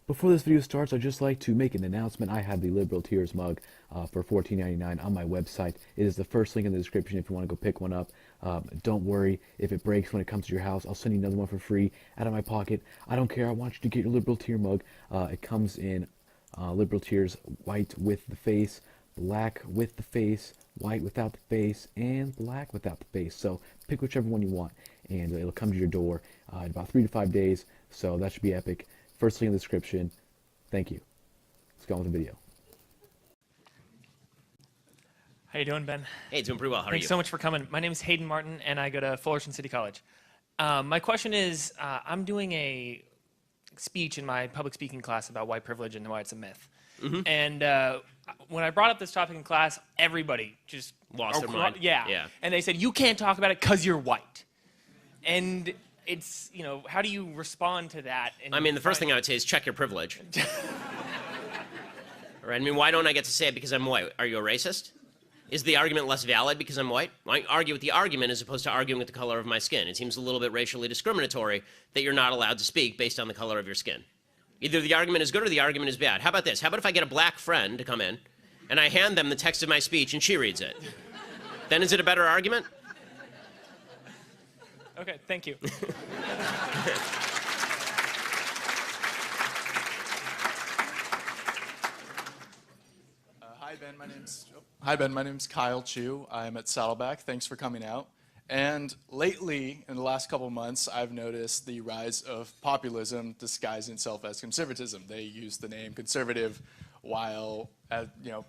Before this video starts, I'd just like to make an announcement. I have the Liberal Tears mug for $14.99 on my website. It is the first link in the description if you want to go pick one up. Don't worry if it breaks when it comes to your house. I'll send you another one for free out of my pocket. I don't care. I want you to get your Liberal Tear mug. It comes in Liberal Tears white with the face, black with the face, white without the face, and black without the face. So pick whichever one you want, and it'll come to your door in about 3 to 5 days. So that should be epic. First link in the description. Thank you. Let's go on with the video. How you doing, Ben? Hey, doing pretty well. How are you? Thanks so much for coming. My name is Hayden Martin, and I go to Fullerton City College. My question is, I'm doing a speech in my public speaking class about white privilege and why it's a myth. And when I brought up this topic in class, everybody just lost their mind. Yeah. And they said, you can't talk about it because you're white. And it's, you know, how do you respond to that? I mean, the first thing I would say is check your privilege. Right? I mean, why don't I get to say it because I'm white? Are you a racist? Is the argument less valid because I'm white? I argue with the argument as opposed to arguing with the color of my skin. It seems a little bit racially discriminatory that you're not allowed to speak based on the color of your skin. Either the argument is good or the argument is bad. How about this? How about if I get a black friend to come in and I hand them the text of my speech and she reads it? Then is it a better argument? Okay, thank you. Hi Ben, my name's Kyle Chu. I'm at Saddleback. Thanks for coming out. And lately, in the last couple of months, I've noticed the rise of populism disguising itself as conservatism. They use the name conservative while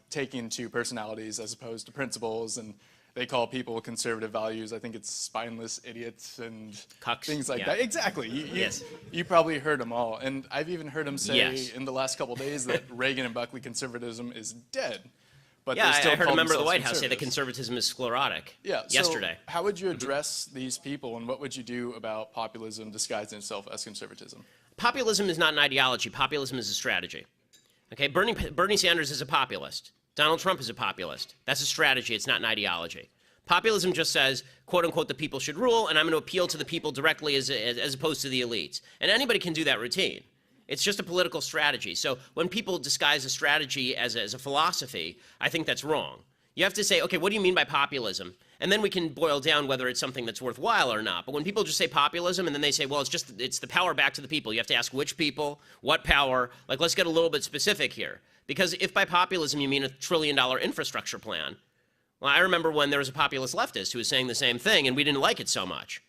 taking to personalities as opposed to principles, and they call people conservative values. I think it's spineless idiots and cucks, things like that. Exactly. Yes. You probably heard them all. And I've even heard them say Yes. in the last couple of days that Reagan and Buckley conservatism is dead. But Yeah, they still I heard a call member of the themselves White House say that conservatives. conservatism is sclerotic So yesterday. how would you address these people, and what would you do about populism disguising itself as conservatism? Populism is not an ideology. Populism is a strategy. Okay, Bernie Sanders is a populist. Donald Trump is a populist. That's a strategy. It's not an ideology. Populism just says, quote unquote, the people should rule, and I'm going to appeal to the people directly as opposed to the elites. And anybody can do that routine. It's just a political strategy. So when people disguise a strategy as a philosophy, I think that's wrong. You have to say, okay, what do you mean by populism? And then we can boil down whether it's something that's worthwhile or not. But when people just say populism and then they say, well, it's the power back to the people, you have to ask which people, what power. Like, let's get a little bit specific here. Because if by populism you mean $1 trillion infrastructure plan, well, I remember when there was a populist leftist who was saying the same thing and we didn't like it so much.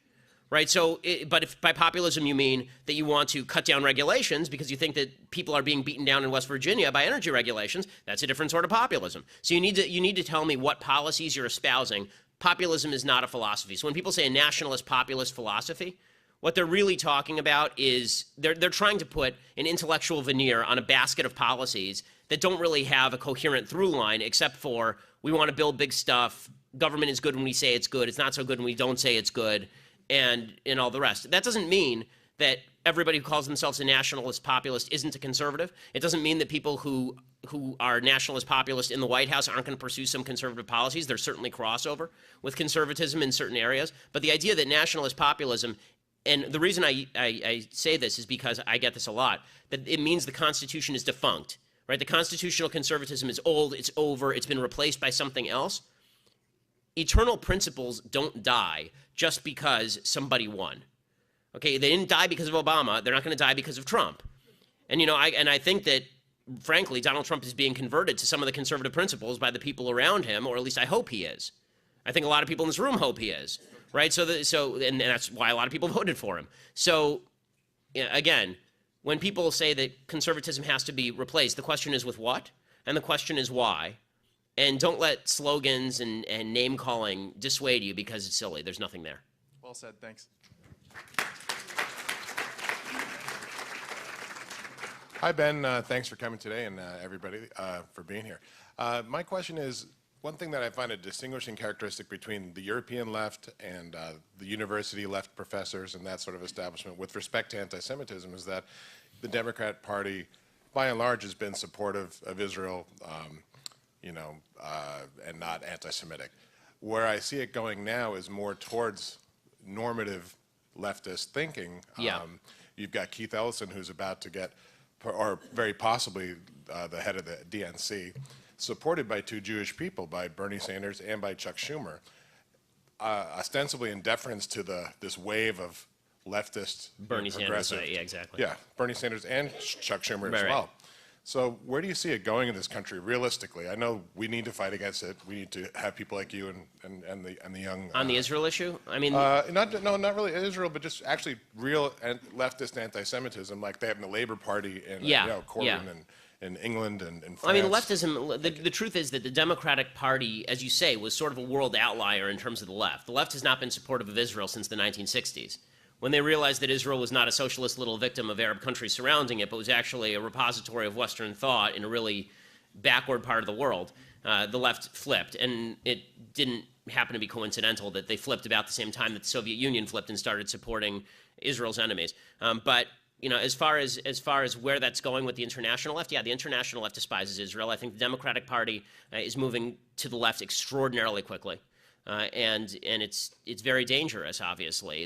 Right, so, but if by populism you mean that you want to cut down regulations because you think that people are being beaten down in West Virginia by energy regulations, that's a different sort of populism. So you need to tell me what policies you're espousing. Populism is not a philosophy. So when people say a nationalist populist philosophy, what they're really talking about is they're trying to put an intellectual veneer on a basket of policies that don't really have a coherent through line except for we want to build big stuff, government is good when we say it's good, it's not so good when we don't say it's good, and all the rest. That doesn't mean that everybody who calls themselves a nationalist populist isn't a conservative. It doesn't mean that people who are nationalist populist in the White House aren't going to pursue some conservative policies. There's certainly crossover with conservatism in certain areas. But the idea that nationalist populism, and the reason I say this is because I get this a lot, that it means the Constitution is defunct. Right? The constitutional conservatism is old, it's over, it's been replaced by something else. Eternal principles don't die just because somebody won. Okay, they didn't die because of Obama. They're not going to die because of Trump. And I think that, frankly, Donald Trump is being converted to some of the conservative principles by the people around him, or at least I hope he is. I think a lot of people in this room hope he is, right? And that's why a lot of people voted for him. So, again, when people say that conservatism has to be replaced, the question is with what, and the question is why. And don't let slogans and name-calling dissuade you because it's silly. There's nothing there. Well said. Thanks. Hi, Ben. Thanks for coming today, and everybody for being here. My question is, one thing that I find a distinguishing characteristic between the European left and the university left professors and that sort of establishment with respect to anti-Semitism is that the Democrat Party, by and large, has been supportive of Israel, and not anti-Semitic. Where I see it going now is more towards normative leftist thinking. Yeah. You've got Keith Ellison, who's about to get or very possibly the head of the DNC, supported by two Jewish people, by Bernie Sanders and by Chuck Schumer, ostensibly in deference to this wave of leftist, Bernie Sanders, progressive. yeah, exactly. Yeah, Bernie Sanders and Chuck Schumer as Right. well. So where do you see it going in this country realistically? I know we need to fight against it. We need to have people like you and the young On the Israel issue, I mean, not really Israel, but just actually real leftist anti-Semitism, like they have in the Labor Party in Corbyn yeah. and in England and France. I mean, leftism, the truth is that the Democratic Party, as you say, was sort of a world outlier in terms of the left. The left has not been supportive of Israel since the 1960s. When they realized that Israel was not a socialist little victim of Arab countries surrounding it, but was actually a repository of Western thought in a really backward part of the world, the left flipped. And it didn't happen to be coincidental that they flipped about the same time that the Soviet Union flipped and started supporting Israel's enemies. But as far as where that's going with the international left, yeah, the international left despises Israel. I think the Democratic Party is moving to the left extraordinarily quickly. And it's very dangerous, obviously.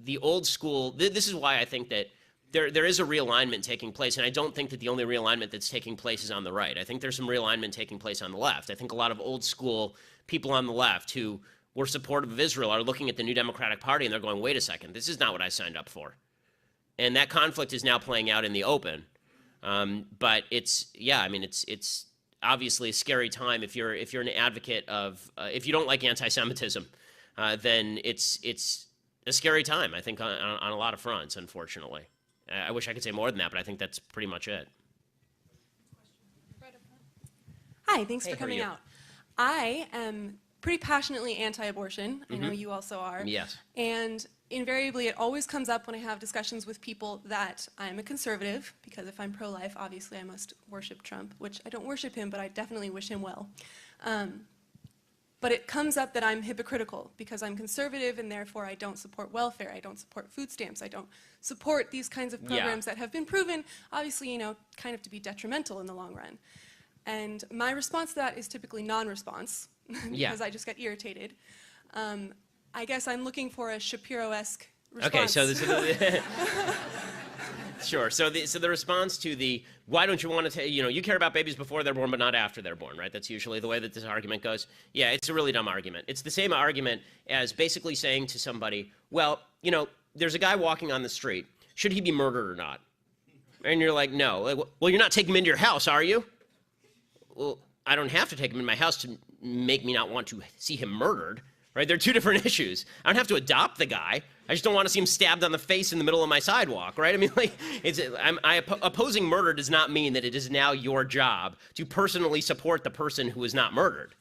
The old school, this is why I think that there is a realignment taking place, and I don't think that the only realignment that's taking place is on the right. I think there's some realignment taking place on the left. I think a lot of old school people on the left who were supportive of Israel are looking at the new Democratic Party and they're going, wait a second, this is not what I signed up for. And that conflict is now playing out in the open. But it's obviously a scary time if you're an advocate of if you don't like anti-Semitism, then it's a scary time, I think, on a lot of fronts, unfortunately. I wish I could say more than that, but I think that's pretty much it. Hi, thanks Hey, for how are coming you? out. I am pretty passionately anti-abortion. I know you also are. Yes. And invariably, it always comes up when I have discussions with people that I'm a conservative, because if I'm pro-life, obviously I must worship Trump, which I don't worship him, but I definitely wish him well. But it comes up that I'm hypocritical because I'm conservative and therefore I don't support welfare, I don't support food stamps, I don't support these kinds of programs that have been proven, obviously, kind of to be detrimental in the long run. And my response to that is typically non-response, because I just get irritated. I guess I'm looking for a Shapiro-esque response. Okay, so sure. So the response to the why don't you want to you care about babies before they're born but not after they're born, right? That's usually the way that this argument goes. Yeah, it's a really dumb argument. It's the same argument as basically saying to somebody, well, there's a guy walking on the street. Should he be murdered or not? And you're like, no. Like, well, you're not taking him into your house, are you? Well, I don't have to take him in my house to make me not want to see him murdered. Right? They're two different issues. I don't have to adopt the guy. I just don't want to see him stabbed on the face in the middle of my sidewalk, right? I mean, like, opposing murder does not mean that it is now your job to personally support the person who is not murdered.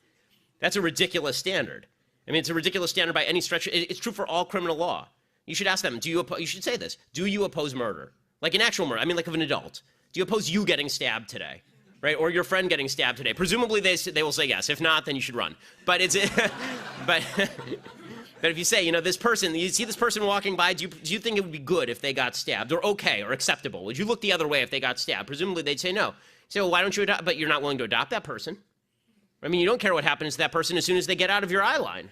That's a ridiculous standard. I mean, it's a ridiculous standard by any stretch. It's true for all criminal law. You should ask them, you should say this, do you oppose murder? Like an actual murder, I mean like of an adult. Do you oppose you getting stabbed today? Right, or your friend getting stabbed today. Presumably they will say yes. If not, then you should run. But it's but if you say, this person, you see this person walking by, do you think it would be good if they got stabbed, or okay, or acceptable? Would you look the other way if they got stabbed? Presumably they'd say no. You say, well, why don't you adopt? But you're not willing to adopt that person. I mean, you don't care what happens to that person as soon as they get out of your eye line,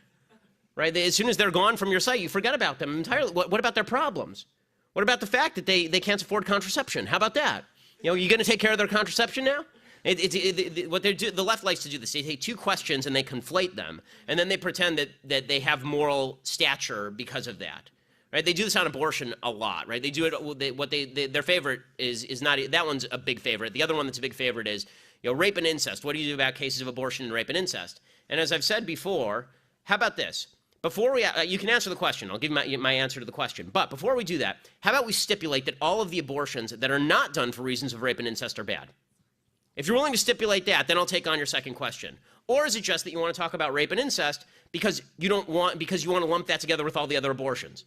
right? As soon as they're gone from your sight, you forget about them entirely. What about their problems? What about the fact that they can't afford contraception? How about that? You're going to take care of their contraception now? What they do, the left likes to do this. They take two questions and they conflate them, and then they pretend that they have moral stature because of that. Right? They do this on abortion a lot. Right? They do it. Their favorite is not that one's a big favorite. The other one that's a big favorite is rape and incest. What do you do about cases of abortion and rape and incest? And as I've said before, how about this? Before we, you can answer the question. I'll give you my answer to the question. But before we do that, how about we stipulate that all of the abortions that are not done for reasons of rape and incest are bad? If you're willing to stipulate that, then I'll take on your second question. Or is it just that you want to talk about rape and incest because you want to lump that together with all the other abortions?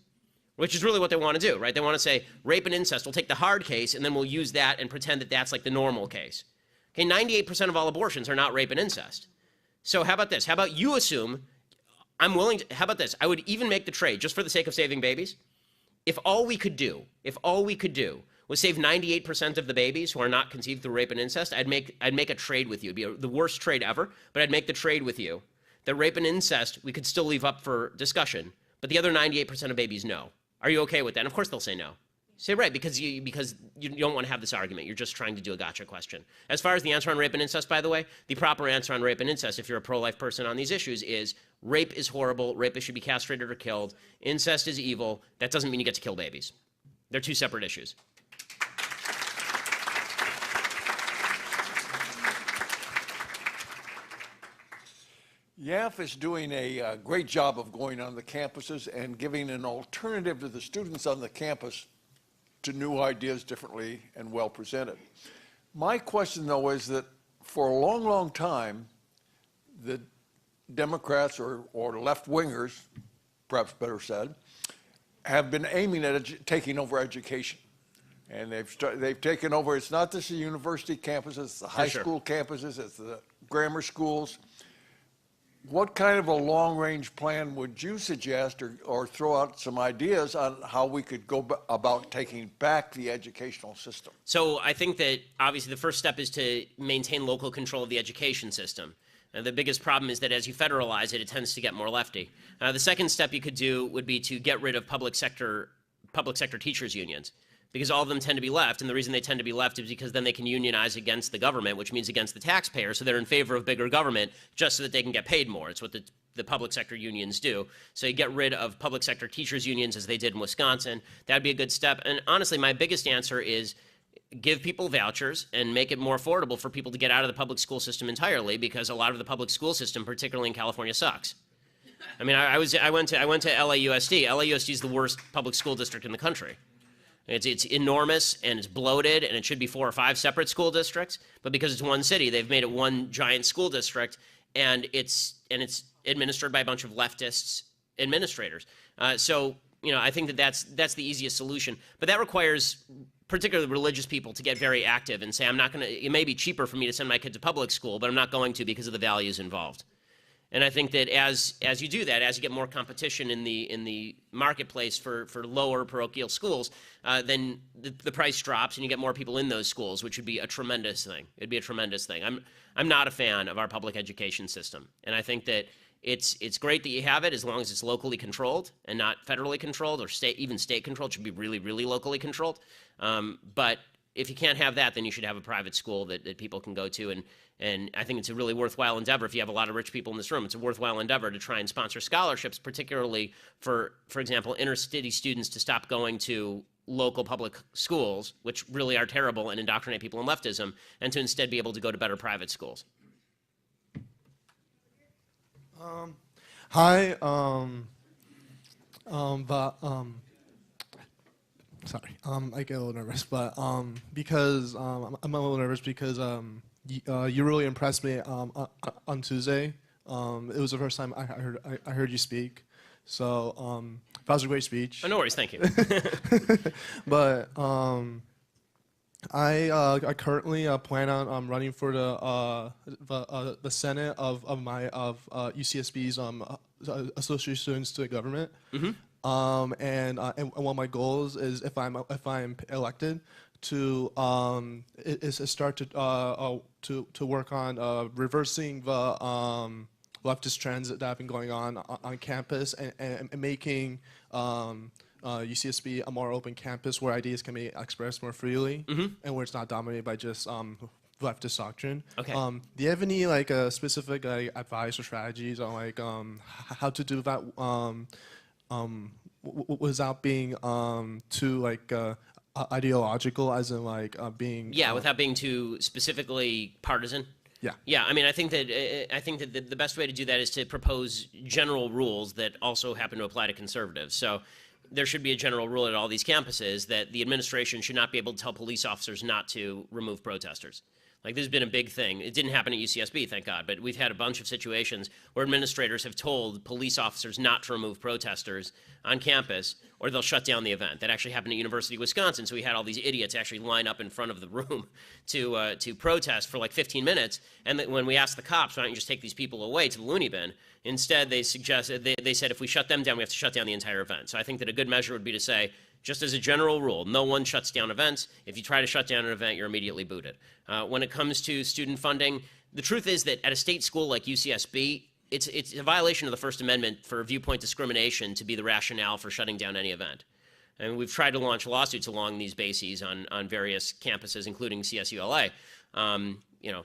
Which is really what they want to do, right? They want to say rape and incest, we'll take the hard case and then we'll use that and pretend that that's like the normal case. Okay, 98% of all abortions are not rape and incest. So how about this? How about you assume how about this? I would even make the trade, just for the sake of saving babies. If all we could do was save 98% of the babies who are not conceived through rape and incest, I'd make a trade with you. It'd be the worst trade ever, but I'd make the trade with you that rape and incest we could still leave up for discussion, but the other 98% of babies, no. Are you okay with that? And of course they'll say no. Say right, because you don't want to have this argument. You're just trying to do a gotcha question. As far as the answer on rape and incest, by the way, the proper answer on rape and incest, if you're a pro-life person on these issues, is rape is horrible, rapists should be castrated or killed, incest is evil. That doesn't mean you get to kill babies. They're two separate issues. YAF is doing a great job of going on the campuses and giving an alternative to the students on the campus to new ideas differently and well presented. My question, though, is that for a long, long time, the Democrats or left-wingers, perhaps better said, have been aiming at taking over education. And they've taken over, it's not just the university campuses, it's the high school campuses, it's the grammar schools. What kind of a long-range plan would you suggest or throw out some ideas on how we could go about taking back the educational system? So I think that obviously the first step is to maintain local control of the education system. The biggest problem is that as you federalize it, it tends to get more lefty. The second step you could do would be to get rid of public sector teachers unions, because all of them tend to be left, and the reason they tend to be left is because then they can unionize against the government, which means against the taxpayer, so they're in favor of bigger government just so that they can get paid more. It's what the public sector unions do. So you get rid of public sector teachers unions as they did in Wisconsin. That'd be a good step. And honestly, my biggest answer is give people vouchers and make it more affordable for people to get out of the public school system entirely, because a lot of the public school system, particularly in California, sucks. I mean, I went to LAUSD. LAUSD is the worst public school district in the country. It's enormous, and it's bloated, and it should be 4 or 5 separate school districts. But because it's one city, they've made it one giant school district, and it's administered by a bunch of leftists administrators. So I think that's the easiest solution. But that requires particularly religious people to get very active and say, I'm not going to. It may be cheaper for me to send my kid to public school, but I'm not going to because of the values involved. And I think that as you do that, as you get more competition in the marketplace for lower parochial schools, then the price drops and you get more people in those schools, which would be a tremendous thing. It'd be a tremendous thing. I'm not a fan of our public education system, and I think that it's great that you have it as long as it's locally controlled and not federally controlled or even state controlled. It should be really, really locally controlled. But if you can't have that, then you should have a private school that people can go to. And I think it's a really worthwhile endeavor. If you have a lot of rich people in this room, it's a worthwhile endeavor to try and sponsor scholarships, particularly for example, inner city students to stop going to local public schools, which really are terrible and indoctrinate people in leftism, and to instead be able to go to better private schools. Hi. Sorry. I get a little nervous, but because I'm a little nervous because you really impressed me on Tuesday. It was the first time I heard you speak, so that was a great speech. Oh, no worries, thank you. But I currently plan on running for the Senate of UCSB's Associate Students to the Government. Mm-hmm. And one of my goals is if I'm elected to start to work on reversing the leftist trends that have been going on campus and making UCSB a more open campus where ideas can be expressed more freely, mm-hmm. and where it's not dominated by just leftist doctrine. Okay. Do you have any specific advice or strategies on how to do that without being too ideological, as in being without being too specifically partisan? Yeah, I mean, I think that the best way to do that is to propose general rules that also happen to apply to conservatives. So there should be a general rule at all these campuses that the administration should not be able to tell police officers not to remove protesters. Like, this has been a big thing. It didn't happen at UCSB, thank God, but we've had a bunch of situations where administrators have told police officers not to remove protesters on campus, or they'll shut down the event. That actually happened at University of Wisconsin, so we had all these idiots actually line up in front of the room to protest for 15 minutes, and when we asked the cops, why don't you just take these people away to the loony bin, instead they suggested, they said if we shut them down, we have to shut down the entire event. So I think that a good measure would be to say, just as a general rule, no one shuts down events. If you try to shut down an event, you're immediately booted. When it comes to student funding, the truth is that at a state school like UCSB, it's a violation of the First Amendment for viewpoint discrimination to be the rationale for shutting down any event. And we've tried to launch lawsuits along these bases on various campuses, including CSULA. You know,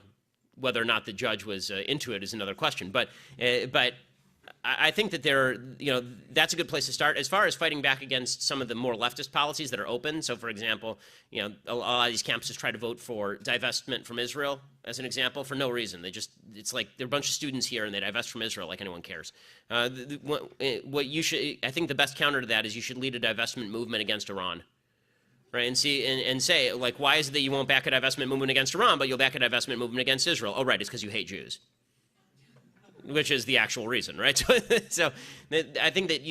whether or not the judge was into it is another question. But I think that that's a good place to start. As far as fighting back against some of the more leftist policies that are open, so for example, you know, a lot of these campuses try to vote for divestment from Israel, as an example, for no reason. It's like there are a bunch of students here and they divest from Israel like anyone cares. I think the best counter to that is you should lead a divestment movement against Iran. Right, and say, like, why is it that you won't back a divestment movement against Iran, but you'll back a divestment movement against Israel? Oh, right, it's because you hate Jews. Which is the actual reason, right? So I think that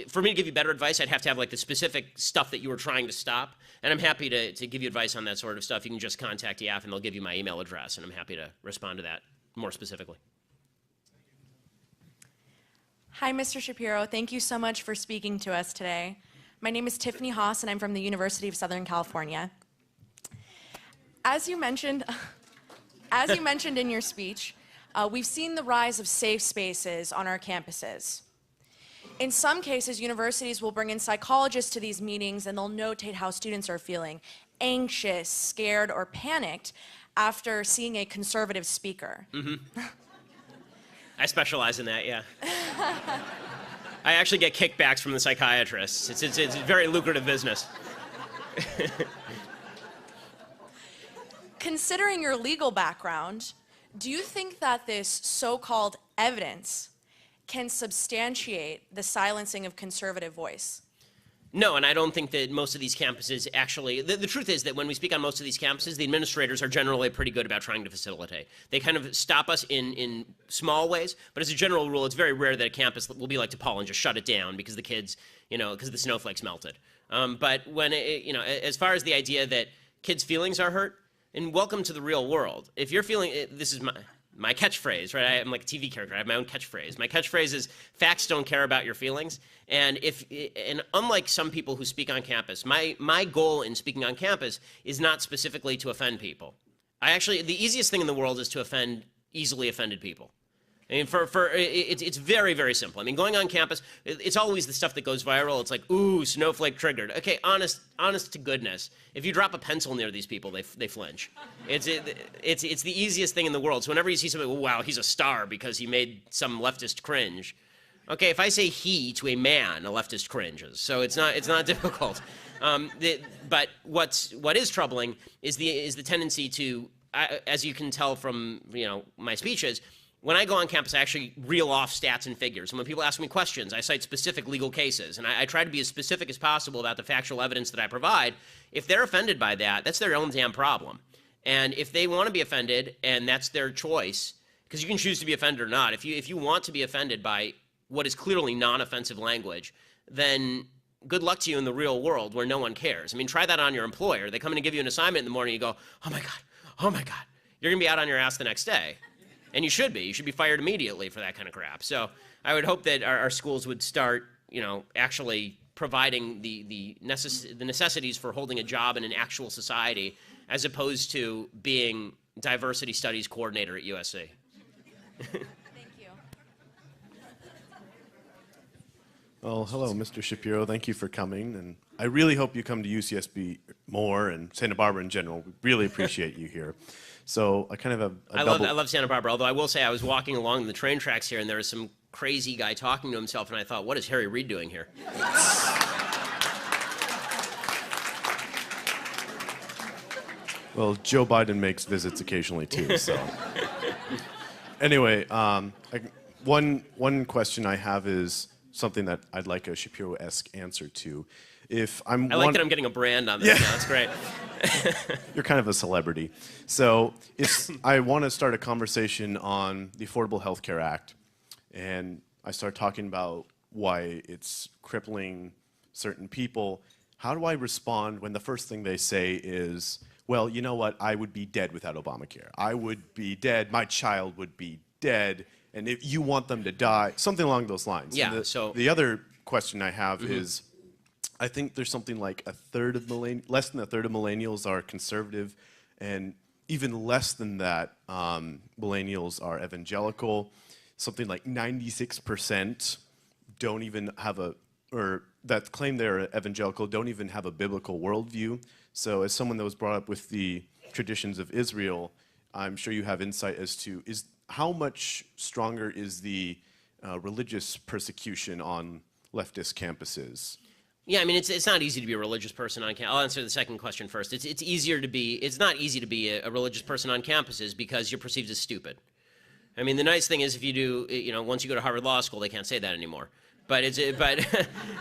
for me to give you better advice, I'd have to have like the specific stuff that you were trying to stop. And I'm happy to give you advice on that sort of stuff. You can just contact the app and they'll give you my email address, and I'm happy to respond to that more specifically. Hi, Mr. Shapiro. Thank you so much for speaking to us today. My name is Tiffany Haas, and I'm from the University of Southern California. As you mentioned in your speech, we've seen the rise of safe spaces on our campuses. In some cases, universities will bring in psychologists to these meetings, and they'll notate how students are feeling anxious, scared, or panicked after seeing a conservative speaker. Mm-hmm. I specialize in that, yeah. I actually get kickbacks from the psychiatrists. It's a very lucrative business. Considering your legal background, do you think that this so-called evidence can substantiate the silencing of conservative voice? No, and I don't think that most of these campuses actually, the truth is that when we speak on most of these campuses, the administrators are generally pretty good about trying to facilitate. They kind of stop us in small ways, but as a general rule, it's very rare that a campus will be like DePaul and just shut it down because the kids, you know, because the snowflakes melted. But when, as far as the idea that kids' feelings are hurt, and welcome to the real world. If you're feeling, this is my catchphrase, right? I'm like a TV character. I have my own catchphrase. My catchphrase is, facts don't care about your feelings. And unlike some people who speak on campus, my goal in speaking on campus is not specifically to offend people. The easiest thing in the world is to offend easily offended people. I mean, it's very, very simple. I mean, going on campus, it's always the stuff that goes viral. It's like, ooh, snowflake triggered. Okay, honest to goodness. If you drop a pencil near these people, they flinch. It's the easiest thing in the world. So whenever you see somebody, oh, wow, he's a star because he made some leftist cringe. Okay, if I say he to a man, a leftist cringes. So it's not difficult. But what is troubling is the tendency to, as you can tell from my speeches. When I go on campus, I actually reel off stats and figures. And when people ask me questions, I cite specific legal cases. And I try to be as specific as possible about the factual evidence that I provide. If they're offended by that, that's their own damn problem. And if they want to be offended, and that's their choice, because you can choose to be offended or not. If you want to be offended by what is clearly non-offensive language, then good luck to you in the real world where no one cares. I mean, try that on your employer. They come in and give you an assignment in the morning, you go, oh my God. You're going to be out on your ass the next day. And you should be. You should be fired immediately for that kind of crap. So I would hope that our schools would start, actually providing the necessities for holding a job in an actual society, as opposed to being diversity studies coordinator at USC. Thank you. Well, hello, Mr. Shapiro. Thank you for coming. And I really hope you come to UCSB more and Santa Barbara in general. We really appreciate you here. So I kind of have a I love Santa Barbara, although I will say I was walking along the train tracks here and there was some crazy guy talking to himself and I thought, what is Harry Reid doing here? Well, Joe Biden makes visits occasionally too, so. Anyway, one question I have is something that I'd like a Shapiro-esque answer to. I like that I'm getting a brand on this. Yeah. That's great. You're kind of a celebrity. So if I want to start a conversation on the Affordable Health Care Act, and I start talking about why it's crippling certain people, how do I respond when the first thing they say is, well, you know what, I would be dead without Obamacare. I would be dead, my child would be dead, and if you want them to die, something along those lines. Yeah, the other question I have is, I think there's something like less than a third of millennials are conservative, and even less than that, millennials are evangelical. Something like 96% don't even have or that claim they're evangelical don't even have a biblical worldview. So as someone that was brought up with the traditions of Israel, I'm sure you have insight as to how much stronger is the religious persecution on leftist campuses? Yeah, I mean, it's not easy to be a religious person on campus. I'll answer the second question first. It's not easy to be a religious person on campuses because you're perceived as stupid. I mean, the nice thing is if you do, once you go to Harvard Law School, they can't say that anymore. But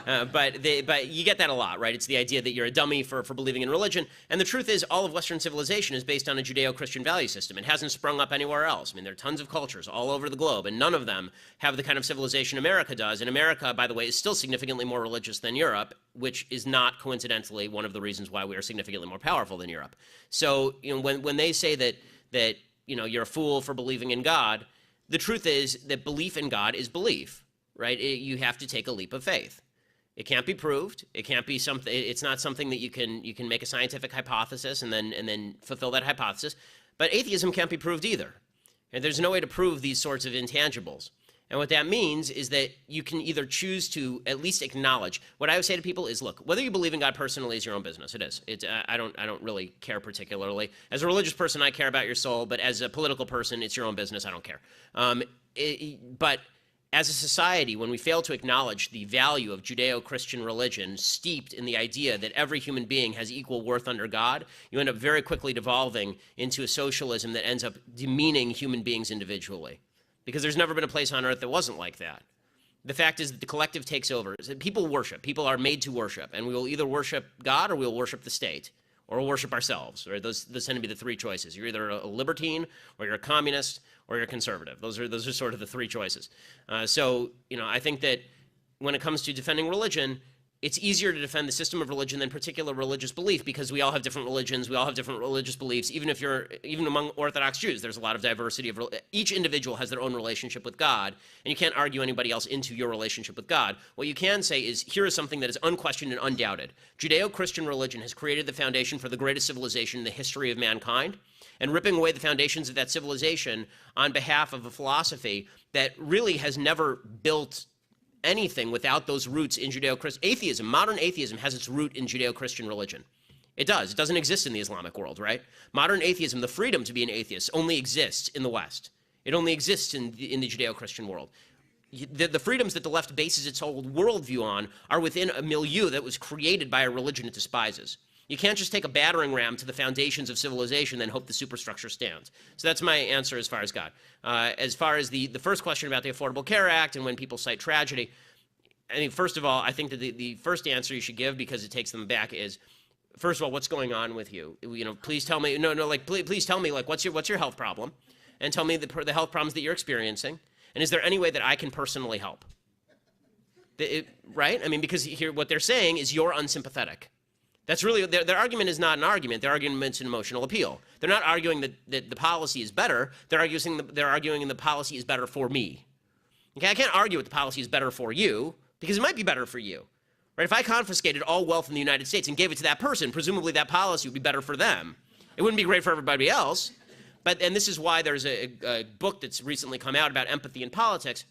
but you get that a lot, right? It's the idea that you're a dummy for believing in religion. And the truth is, all of Western civilization is based on a Judeo-Christian value system. It hasn't sprung up anywhere else. I mean, there are tons of cultures all over the globe, and none of them have the kind of civilization America does. And America, by the way, is still significantly more religious than Europe, which is not coincidentally one of the reasons why we are significantly more powerful than Europe. So, when they say that you're a fool for believing in God, the truth is that belief in God is belief. Right? You have to take a leap of faith. It can't be proved. It can't be something. It's not something that you can make a scientific hypothesis and then fulfill that hypothesis. But atheism can't be proved either. And there's no way to prove these sorts of intangibles. And what that means is that you can either choose to at least acknowledge. What I would say to people is, look, whether you believe in God personally is your own business. It is. I don't really care particularly. As a religious person, I care about your soul. But as a political person, it's your own business. I don't care. But as a society, when we fail to acknowledge the value of Judeo-Christian religion steeped in the idea that every human being has equal worth under God, you end up very quickly devolving into a socialism that ends up demeaning human beings individually. Because there's never been a place on earth that wasn't like that. The fact is that the collective takes over. People worship. People are made to worship. And we will either worship God or we will worship the state. Or we'll worship ourselves. Right? Those tend to be the three choices. You're either a libertine, or you're a communist, or you're a conservative. Those are sort of the three choices. So I think that when it comes to defending religion, it's easier to defend the system of religion than particular religious belief because we all have different religions, we all have different religious beliefs. Even among Orthodox Jews, there's a lot of diversity of each individual has their own relationship with God, and you can't argue anybody else into your relationship with God. What you can say is, here is something that is unquestioned and undoubted. Judeo-Christian religion has created the foundation for the greatest civilization in the history of mankind, and ripping away the foundations of that civilization on behalf of a philosophy that really has never built anything without those roots in Judeo-Christian. Atheism, modern atheism, has its root in Judeo-Christian religion. It does. It doesn't exist in the Islamic world, right? Modern atheism, the freedom to be an atheist, only exists in the West. It only exists in the Judeo-Christian world. The freedoms that the left bases its whole worldview on are within a milieu that was created by a religion it despises. You can't just take a battering ram to the foundations of civilization and hope the superstructure stands. So that's my answer as far as God. As far as the first question about the Affordable Care Act and when people cite tragedy, I mean, first of all, I think that the first answer you should give, because it takes them back, is, first of all, what's going on with you? Please tell me, please tell me, what's your health problem? And tell me the health problems that you're experiencing. And is there any way that I can personally help? Right? I mean, because here, what they're saying is you're unsympathetic. That's really, their argument is not an argument. Their argument is an emotional appeal. They're not arguing that the policy is better. They're arguing the policy is better for me. Okay, I can't argue with the policy is better for you, because it might be better for you. Right? If I confiscated all wealth in the United States and gave it to that person, presumably that policy would be better for them. It wouldn't be great for everybody else. And this is why there's a book that's recently come out about empathy in politics,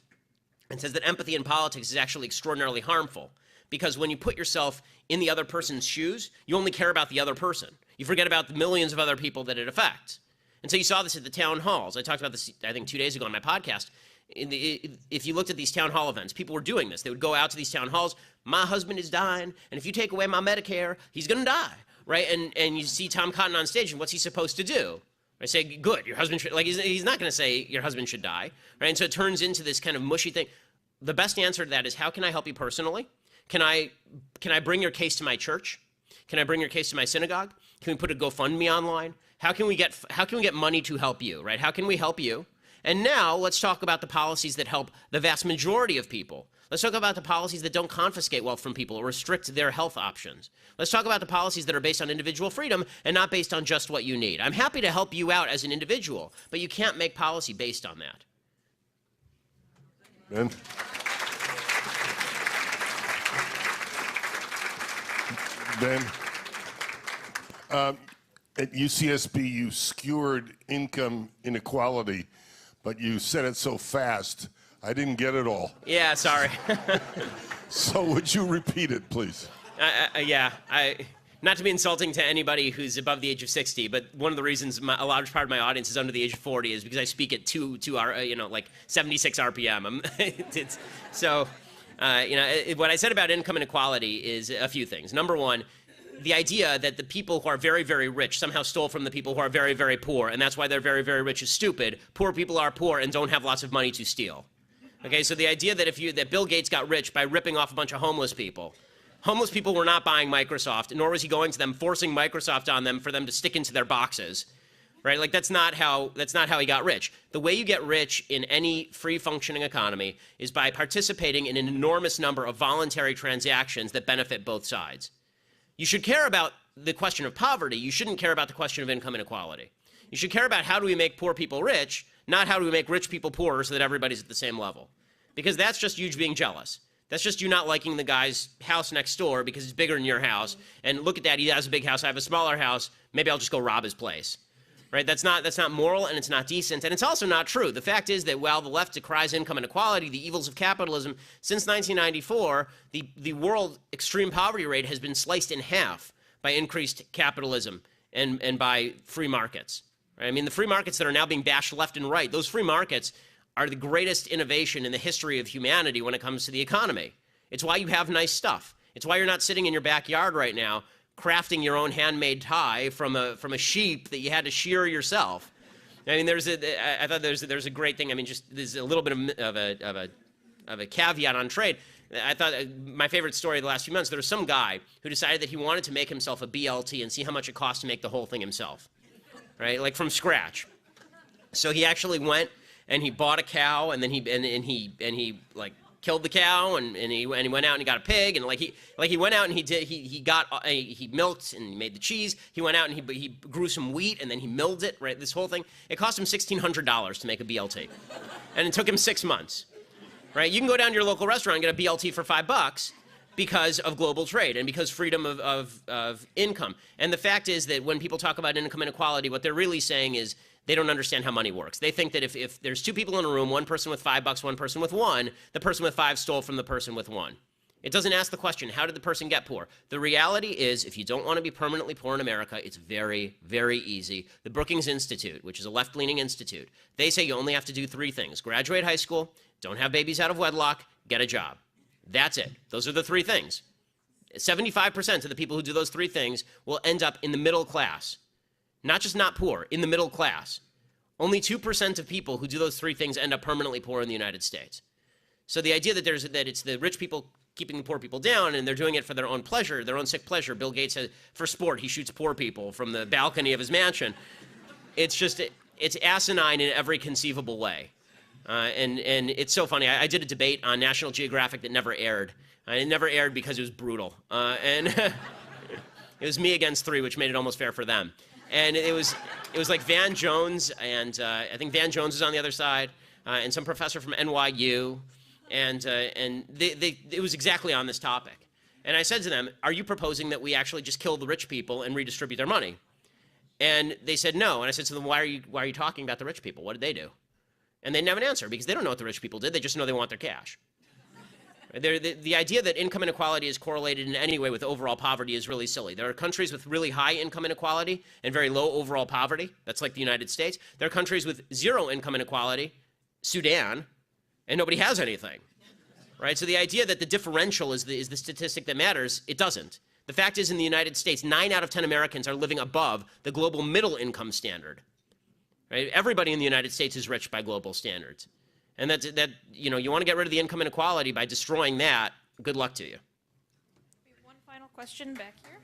and says that empathy in politics is actually extraordinarily harmful. Because when you put yourself in the other person's shoes, you only care about the other person. You forget about the millions of other people that it affects. And so you saw this at the town halls. I talked about this, I think, 2 days ago on my podcast. If you looked at these town hall events, people were doing this. They would go out to these town halls. My husband is dying, and if you take away my Medicare, he's going to die, right? And you see Tom Cotton on stage, and what's he supposed to do? I say, good, your husband should, he's not going to say your husband should die, right? And so it turns into this kind of mushy thing. The best answer to that is, how can I help you personally? Can I bring your case to my church? Can I bring your case to my synagogue? Can we put a GoFundMe online? How can we get money to help you, right? How can we help you? And now let's talk about the policies that help the vast majority of people. Let's talk about the policies that don't confiscate wealth from people or restrict their health options. Let's talk about the policies that are based on individual freedom and not based on just what you need. I'm happy to help you out as an individual, but you can't make policy based on that. Ben? Ben, at UCSB, you skewered income inequality, but you said it so fast, I didn't get it all. Yeah, sorry. So would you repeat it, please? Not to be insulting to anybody who's above the age of 60, but one of the reasons a large part of my audience is under the age of 40 is because I speak at 76 RPM. What I said about income inequality is a few things. Number one, the idea that the people who are very, very rich somehow stole from the people who are very, very poor, and that's why they're very, very rich is stupid. Poor people are poor and don't have lots of money to steal. Okay, so the idea that Bill Gates got rich by ripping off a bunch of homeless people. Homeless people were not buying Microsoft, nor was he going to them, forcing Microsoft on them for them to stick into their boxes, right? Like that's not how he got rich. The way you get rich in any free functioning economy is by participating in an enormous number of voluntary transactions that benefit both sides. You should care about the question of poverty. You shouldn't care about the question of income inequality. You should care about how do we make poor people rich, not how do we make rich people poorer so that everybody's at the same level. Because that's just you being jealous. That's just you not liking the guy's house next door because it's bigger than your house. And look at that, he has a big house, I have a smaller house, maybe I'll just go rob his place. Right? That's not moral and it's not decent. And it's also not true. The fact is that while the left decries income inequality, the evils of capitalism, since 1994, the world extreme poverty rate has been sliced in half by increased capitalism and by free markets. Right? I mean, the free markets that are now being bashed left and right, those free markets are the greatest innovation in the history of humanity when it comes to the economy. It's why you have nice stuff. It's why you're not sitting in your backyard right now crafting your own handmade tie from a sheep that you had to shear yourself. I mean, I thought there's a great thing. I mean, just there's a little bit of a caveat on trade. I thought my favorite story of the last few months, there was some guy who decided that he wanted to make himself a BLT and see how much it cost to make the whole thing himself, right? Like from scratch. So he actually went and he bought a cow, and then he like killed the cow, and he went out and he got a pig, and he went out and he milked and he made the cheese. He went out and he grew some wheat, and then he milled it. Right, this whole thing. It cost him $1,600 to make a BLT, and it took him 6 months. Right, you can go down to your local restaurant and get a BLT for $5 because of global trade and because freedom of income. And the fact is that when people talk about income inequality, what they're really saying is they don't understand how money works. They think that if there's two people in a room, one person with $5, one person with $1, the person with 5 stole from the person with 1. It doesn't ask the question, how did the person get poor? The reality is, if you don't want to be permanently poor in America, it's very, very easy. The Brookings Institute, which is a left-leaning institute, they say you only have to do 3 things. Graduate high school, don't have babies out of wedlock, get a job. That's it. Those are the 3 things. 75% of the people who do those 3 things will end up in the middle class. Not just not poor, in the middle class. Only 2% of people who do those 3 things end up permanently poor in the United States. So the idea that it's the rich people keeping the poor people down and they're doing it for their own pleasure, their own sick pleasure. Bill Gates says for sport, he shoots poor people from the balcony of his mansion. It's asinine in every conceivable way. And it's so funny. I did a debate on National Geographic that never aired. It never aired because it was brutal. And it was me against 3, which made it almost fair for them. And it was like Van Jones, and I think Van Jones is on the other side, and some professor from NYU, and it was exactly on this topic. And I said to them, are you proposing that we actually just kill the rich people and redistribute their money? And they said no. And I said to them, why are you talking about the rich people? What did they do? And they didn't have an answer because they don't know what the rich people did. They just know they want their cash. The idea that income inequality is correlated in any way with overall poverty is really silly. There are countries with really high income inequality and very low overall poverty. That's like the United States. There are countries with 0 income inequality, Sudan, and nobody has anything. Right? So the idea that the differential is the statistic that matters, it doesn't. The fact is, in the United States, 9 out of 10 Americans are living above the global middle income standard. Right? Everybody in the United States is rich by global standards. And you want to get rid of the income inequality by destroying that, good luck to you. We have one final question back here.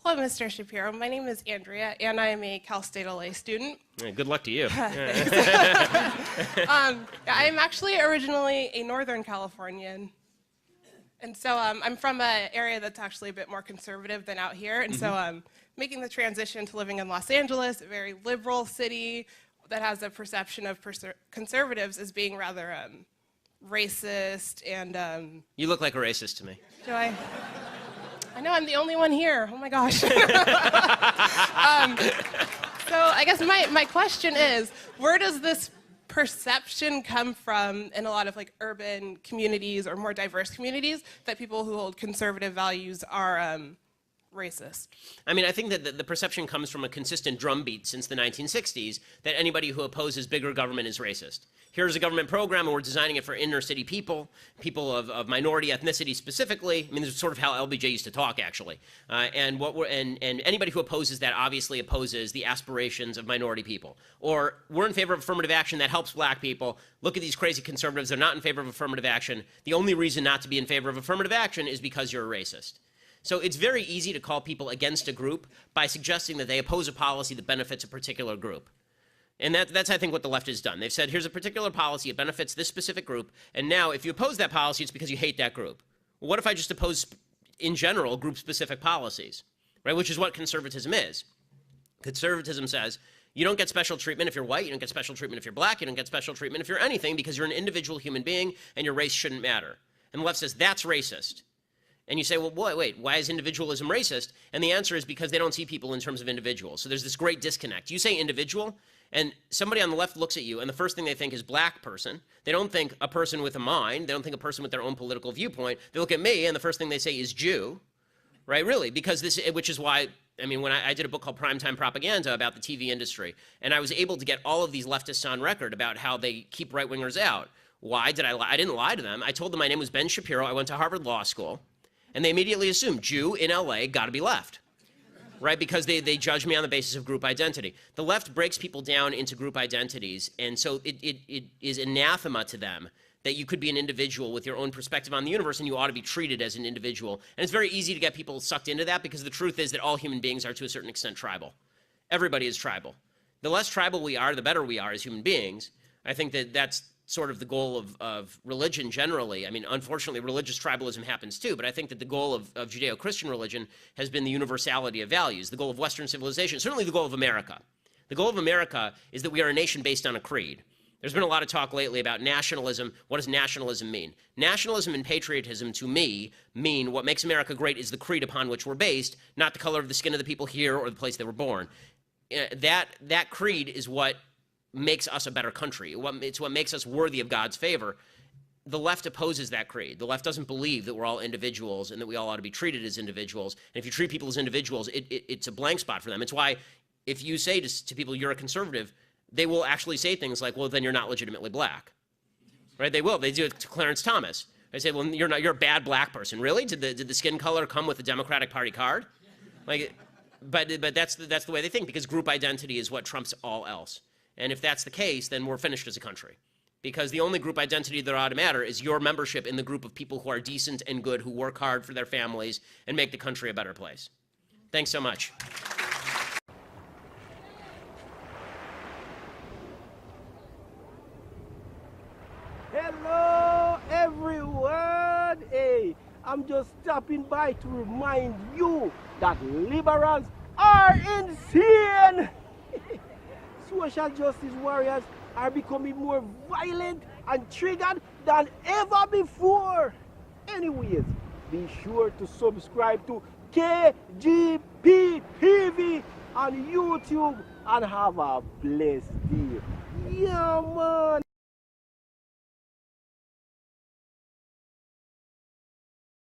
Hello, Mr. Shapiro. My name is Andrea, and I am a Cal State LA student. Yeah, good luck to you. I'm actually originally a Northern Californian. And so I'm from an area that's actually a bit more conservative than out here. And so making the transition to living in Los Angeles, a very liberal city that has a perception of conservatives as being rather racist and... You look like a racist to me. Do I? I know I'm the only one here. Oh my gosh. So I guess my question is, where does this perception come from in a lot of like urban communities or more diverse communities that people who hold conservative values are racist? I mean, I think that the perception comes from a consistent drumbeat since the 1960s that anybody who opposes bigger government is racist. Here's a government program, and we're designing it for inner city people, people of minority ethnicity specifically. I mean, this is sort of how LBJ used to talk, actually. And anybody who opposes that obviously opposes the aspirations of minority people. Or we're in favor of affirmative action that helps black people. Look at these crazy conservatives. They're not in favor of affirmative action. The only reason not to be in favor of affirmative action is because you're a racist. So it's very easy to call people against a group by suggesting that they oppose a policy that benefits a particular group. And that's, I think, what the left has done. They've said, here's a particular policy, it benefits this specific group, and now if you oppose that policy, it's because you hate that group. Well, what if I just oppose, in general, group-specific policies, right? Which is what conservatism is. Conservatism says, you don't get special treatment if you're white, you don't get special treatment if you're black, you don't get special treatment if you're anything because you're an individual human being and your race shouldn't matter. And the left says, that's racist. And you say, well, wait, why is individualism racist? And the answer is because they don't see people in terms of individuals. So there's this great disconnect. You say individual, and somebody on the left looks at you, and the first thing they think is black person. They don't think a person with a mind. They don't think a person with their own political viewpoint. They look at me, and the first thing they say is Jew, right? Really, because this, which is why, I mean, when I did a book called Primetime Propaganda about the TV industry, and I was able to get all of these leftists on record about how they keep right-wingers out. Why did I lie? I didn't lie to them. I told them my name was Ben Shapiro. I went to Harvard Law School. And they immediately assumed Jew in LA got to be left, right? Because they judge me on the basis of group identity. The left breaks people down into group identities, and so it is anathema to them that you could be an individual with your own perspective on the universe and you ought to be treated as an individual. And it's very easy to get people sucked into that because the truth is that all human beings are to a certain extent tribal. Everybody is tribal. The less tribal we are, the better we are as human beings. I think that that's sort of the goal of religion generally. I mean, unfortunately, religious tribalism happens too, but I think that the goal of Judeo-Christian religion has been the universality of values, the goal of Western civilization, certainly the goal of America. The goal of America is that we are a nation based on a creed. There's been a lot of talk lately about nationalism. What does nationalism mean? Nationalism and patriotism, to me, mean what makes America great is the creed upon which we're based, not the color of the skin of the people here or the place they were born. That creed is what makes us a better country. It's what makes us worthy of God's favor. The left opposes that creed. The left doesn't believe that we're all individuals and that we all ought to be treated as individuals. And if you treat people as individuals, it's a blank spot for them. It's why if you say to people, you're a conservative, they will actually say things like, well, then you're not legitimately black. Right? They will. They do it to Clarence Thomas. They say, well, you're a bad black person. Really? Did the skin color come with the Democratic Party card? But that's the way they think, because group identity is what trumps all else. And if that's the case, then we're finished as a country. Because the only group identity that ought to matter is your membership in the group of people who are decent and good, who work hard for their families and make the country a better place. Thanks so much. Hello, everyone. Hey, I'm just stopping by to remind you that liberals are insane. Social justice warriors are becoming more violent and triggered than ever before. Anyways, be sure to subscribe to KGP TV on YouTube and have a blessed day. Yeah, man.